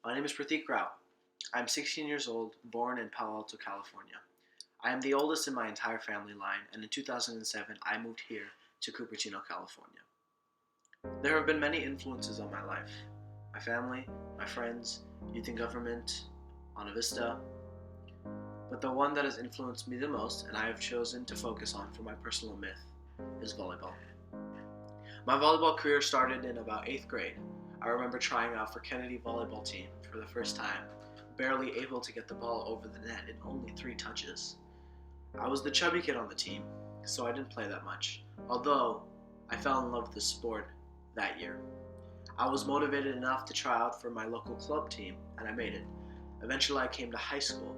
My name is Prathik Rao. I am 16 years old, born in Palo Alto, California. I am the oldest in my entire family line, and in 2007 I moved here to Cupertino, California. There have been many influences on my life. My family, my friends, youth in government, Ana Vista. But the one that has influenced me the most, and I have chosen to focus on for my personal myth, is volleyball. My volleyball career started in about 8th grade. I remember trying out for Kennedy volleyball team for the first time, barely able to get the ball over the net in only 3 touches. I was the chubby kid on the team, so I didn't play that much, although I fell in love with the sport that year. I was motivated enough to try out for my local club team, and I made it. Eventually I came to high school,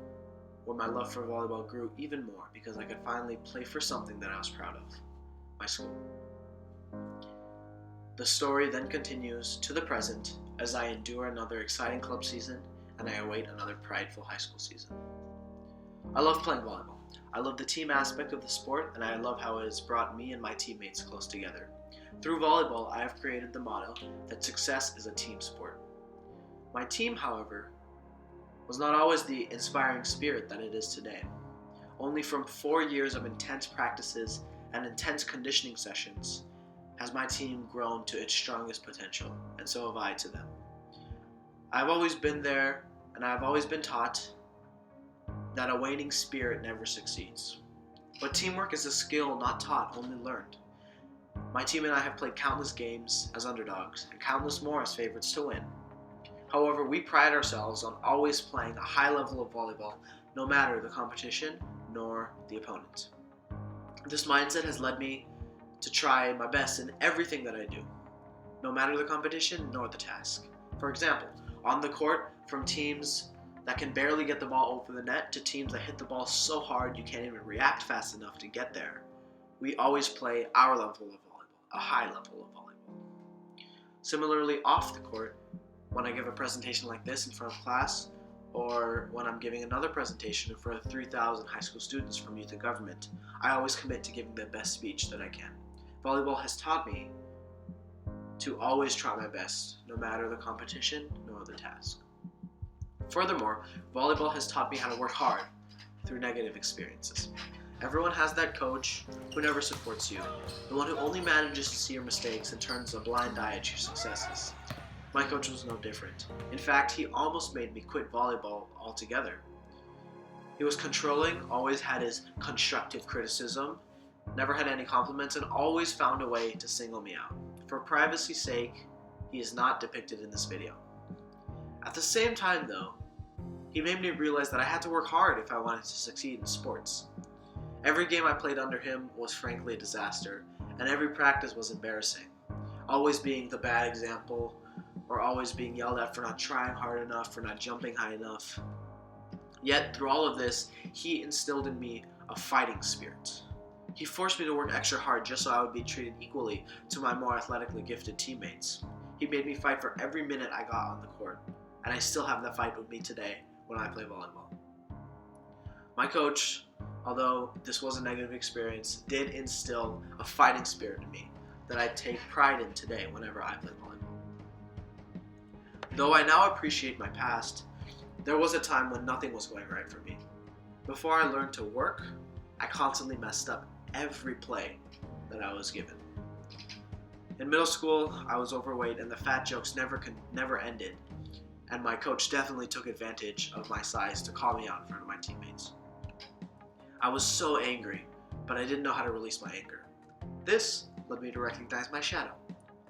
where my love for volleyball grew even more because I could finally play for something that I was proud of, my school. The story then continues to the present as I endure another exciting club season and I await another prideful high school season. I love playing volleyball. I love the team aspect of the sport, and I love how it has brought me and my teammates close together. Through volleyball, I have created the motto that success is a team sport. My team, however, was not always the inspiring spirit that it is today. Only from 4 years of intense practices and intense conditioning sessions has my team grown to its strongest potential, and so have I to them. I've always been there, and I've always been taught that a waning spirit never succeeds. But teamwork is a skill not taught, only learned. My team and I have played countless games as underdogs, and countless more as favorites to win. However, we pride ourselves on always playing a high level of volleyball, no matter the competition nor the opponent. This mindset has led me to try my best in everything that I do, no matter the competition nor the task. For example, on the court, from teams that can barely get the ball over the net to teams that hit the ball so hard you can't even react fast enough to get there, we always play our level of volleyball, a high level of volleyball. Similarly, off the court, when I give a presentation like this in front of class, or when I'm giving another presentation in front of 3,000 high school students from youth and government, I always commit to giving the best speech that I can. Volleyball has taught me to always try my best, no matter the competition nor the task. Furthermore, volleyball has taught me how to work hard through negative experiences. Everyone has that coach who never supports you, the one who only manages to see your mistakes and turns a blind eye at your successes. My coach was no different. In fact, he almost made me quit volleyball altogether. He was controlling, always had his constructive criticism, never had any compliments, and always found a way to single me out. For privacy's sake, he is not depicted in this video. At the same time though, he made me realize that I had to work hard if I wanted to succeed in sports. Every game I played under him was frankly a disaster, and every practice was embarrassing. Always being the bad example, or always being yelled at for not trying hard enough, for not jumping high enough. Yet, through all of this, he instilled in me a fighting spirit. He forced me to work extra hard just so I would be treated equally to my more athletically gifted teammates. He made me fight for every minute I got on the court, and I still have that fight with me today when I play volleyball. My coach, although this was a negative experience, did instill a fighting spirit in me that I take pride in today whenever I play volleyball. Though I now appreciate my past, there was a time when nothing was going right for me. Before I learned to work, I constantly messed up every play that I was given. In middle school, I was overweight and the fat jokes never ended, and my coach definitely took advantage of my size to call me out in front of my teammates. I was so angry, but I didn't know how to release my anger. This led me to recognize my shadow,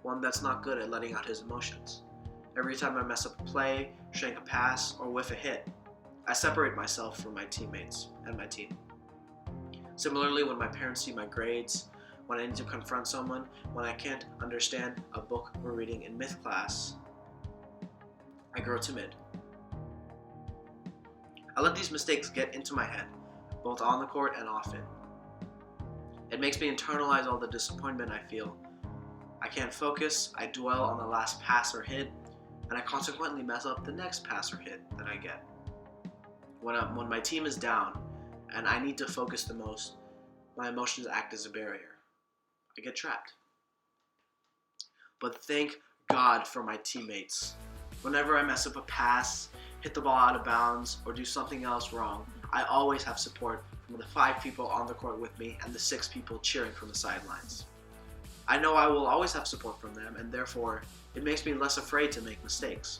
one that's not good at letting out his emotions. Every time I mess up a play, shank a pass, or whiff a hit, I separate myself from my teammates and my team. Similarly, when my parents see my grades, when I need to confront someone, when I can't understand a book we're reading in myth class, I grow timid. I let these mistakes get into my head, both on the court and off it. It makes me internalize all the disappointment I feel. I can't focus, I dwell on the last pass or hit, and I consequently mess up the next pass or hit that I get. When my team is down and I need to focus the most, my emotions act as a barrier. I get trapped. But thank God for my teammates Whenever I mess up a pass, hit the ball out of bounds, or do something else wrong, I always have support from the 5 people on the court with me and the 6 people cheering from the sidelines. I know I will always have support from them, and therefore, it makes me less afraid to make mistakes.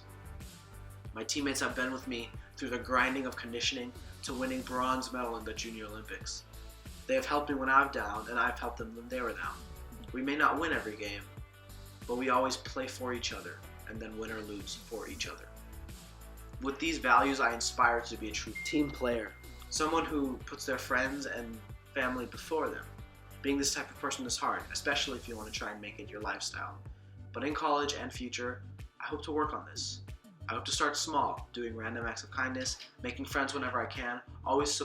My teammates have been with me through the grinding of conditioning to winning bronze medal in the Junior Olympics. They have helped me when I'm down, and I've helped them when they were down. We may not win every game, but we always play for each other, and then win or lose for each other. With these values, I inspire to be a true team player, someone who puts their friends and family before them. Being this type of person is hard, especially if you want to try and make it your lifestyle. But in college and future, I hope to work on this. I hope to start small, doing random acts of kindness, making friends whenever I can, always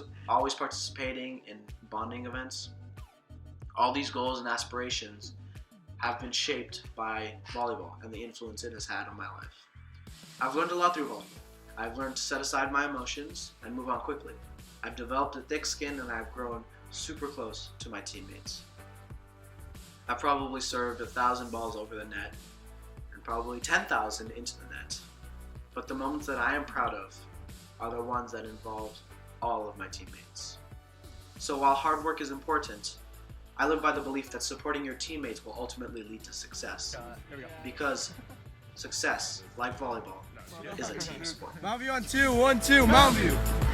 participating in bonding events. All these goals and aspirations have been shaped by volleyball and the influence it has had on my life. I've learned a lot through volleyball. I've learned to set aside my emotions and move on quickly. I've developed a thick skin and I've grown super close to my teammates. I've probably served 1,000 balls over the net and probably 10,000 into the net. But the moments that I am proud of are the ones that involved all of my teammates. So while hard work is important, I live by the belief that supporting your teammates will ultimately lead to success. Because success, like volleyball, is a team sport. Mountview on 2, 1, 2, Mountview.